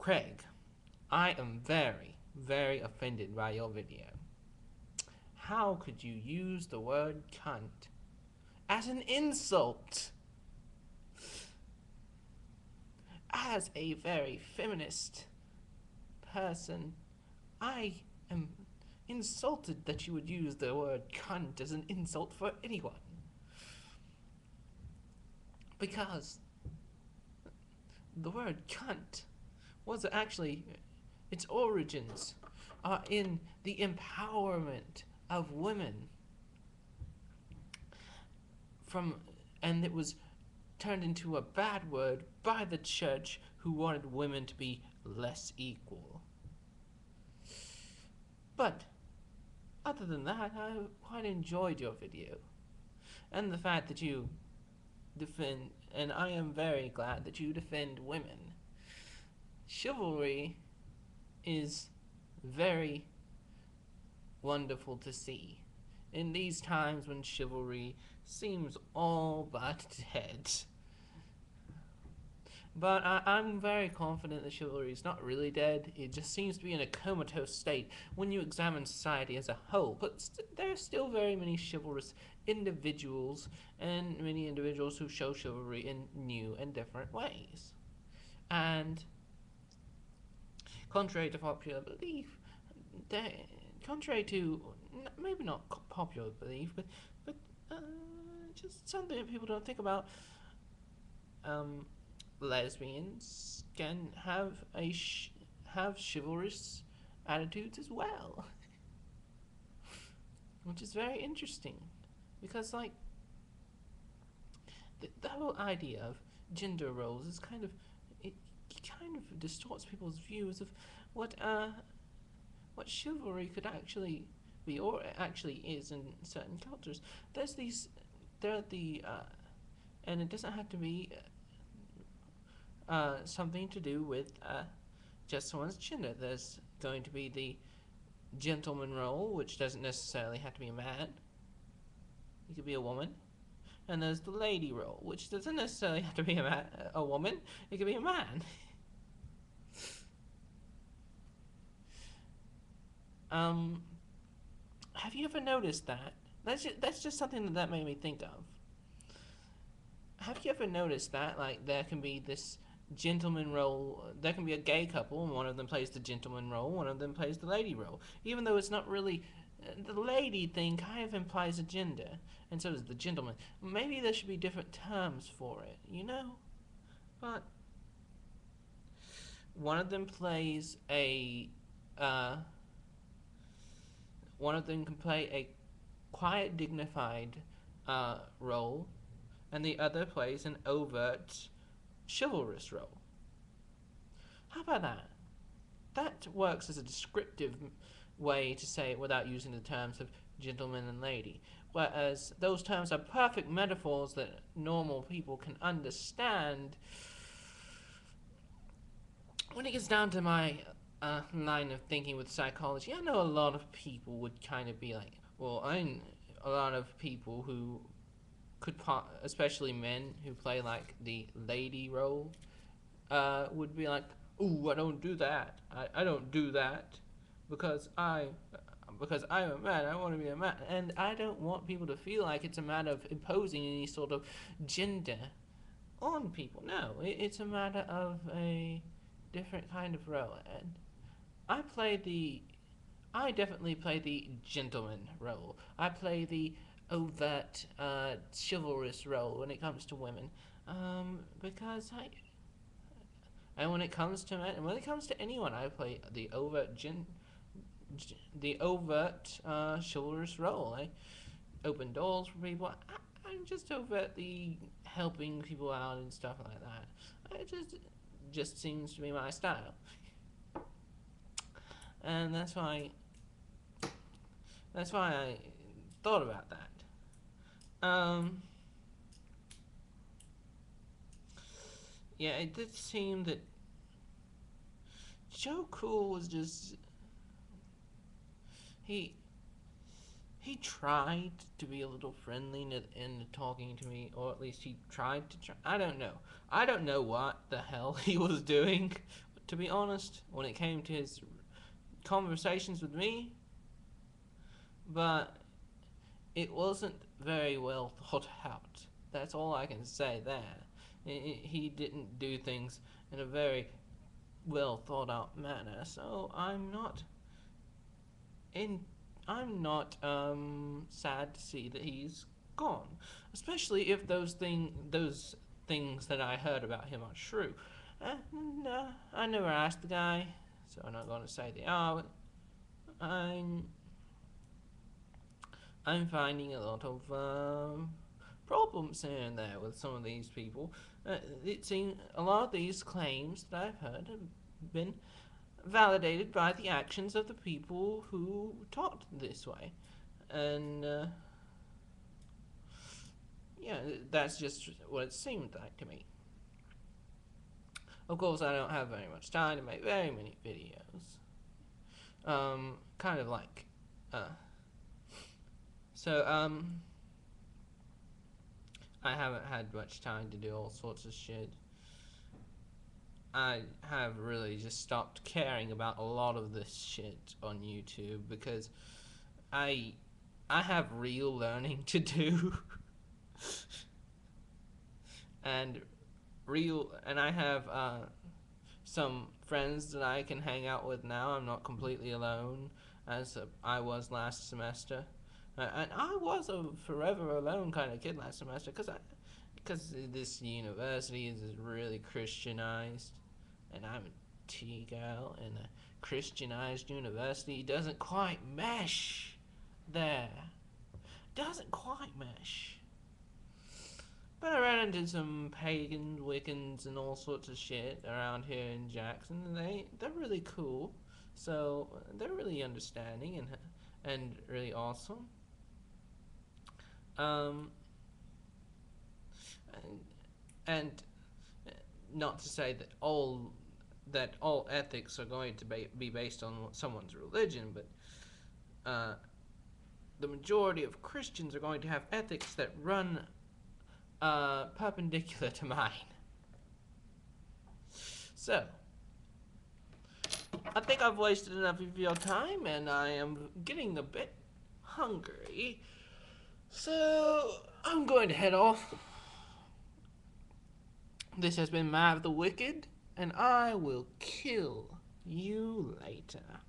Craig, I am very, very offended by your video. How could you use the word cunt as an insult? As a very feminist person, I am insulted that you would use the word cunt as an insult for anyone. Because the word cunt was actually, its origins are in the empowerment of women. And it was turned into a bad word by the church, who wanted women to be less equal. But other than that, I quite enjoyed your video, and the fact that you defend, and I am very glad that you defend women. Chivalry is very wonderful to see in these times when chivalry seems all but dead. But I'm very confident that chivalry is not really dead. It just seems to be in a comatose state when you examine society as a whole. But there are still very many chivalrous individuals, and many individuals who show chivalry in new and different ways. And contrary to popular belief, contrary to maybe not popular belief, but just something that people don't think about, lesbians can have have chivalrous attitudes as well, which is very interesting, because like the whole idea of gender roles is kind of distorts people's views of what chivalry could actually be, or actually is in certain cultures. And it doesn't have to be something to do with just someone's gender. There's going to be the gentleman role, which doesn't necessarily have to be a man. It could be a woman. And there's the lady role, which doesn't necessarily have to be a woman. It could be a man. Have you ever noticed that? That's just something that made me think of. Have you ever noticed that, like, there can be this gentleman role, there can be a gay couple, and one of them plays the gentleman role, one of them plays the lady role, even though it's not really, the lady thing kind of implies a gender, and so does the gentleman. Maybe there should be different terms for it, you know? But one of them plays one of them can play a quiet, dignified role, and the other plays an overt, chivalrous role. How about that? That works as a descriptive way to say it without using the terms of gentleman and lady, whereas those terms are perfect metaphors that normal people can understand. When it gets down to my line of thinking with psychology, I know a lot of people would kind of be like, well, a lot of people who could, especially men who play like the lady role, would be like, ooh, I don't do that. I don't do that because I'm a man. I want to be a man, and I don't want people to feel like it's a matter of imposing any sort of gender on people. No, it's a matter of a different kind of role, and I definitely play the gentleman role. I play the overt, chivalrous role when it comes to women, because and when it comes to men, and when it comes to anyone, I play the overt chivalrous role. I open doors for people. I'm just overtly helping people out and stuff like that. It just seems to be my style, and that's why I thought about that. Yeah, it did seem that Joe Cool was just he tried to be a little friendly in talking to me, or at least he tried to try. I don't know what the hell he was doing to be honest, when it came to his conversations with me, but it wasn't very well thought out. That's all I can say there. He didn't do things in a very well thought out manner, so in I'm not sad to see that he's gone, especially if those things that I heard about him are true. And I never asked the guy, so I'm not going to say they are. But I'm finding a lot of problems here and there with some of these people. It seems a lot of these claims that I've heard have been validated by the actions of the people who talked this way. And yeah, that's just what it seemed like to me. Of course, I don't have very much time to make very many videos. Kind of like, so, I haven't had much time to do all sorts of shit. I have really just stopped caring about a lot of this shit on YouTube because I have real learning to do. and I have some friends that I can hang out with now. I'm not completely alone as I was last semester. And I was a forever alone kind of kid last semester because this university is really Christianized, and I'm a T-girl, and a Christianized university doesn't quite mesh there. Doesn't quite mesh. But I ran into some pagans, Wiccans, and all sorts of shit around here in Jackson, and they're really cool. So they're really understanding and really awesome. And not to say that all ethics are going to be based on someone's religion, but the majority of Christians are going to have ethics that run perpendicular to mine. So, I think I've wasted enough of your time, and I am getting a bit hungry. So, I'm going to head off. This has been Mav the Wicked, and I will kill you later.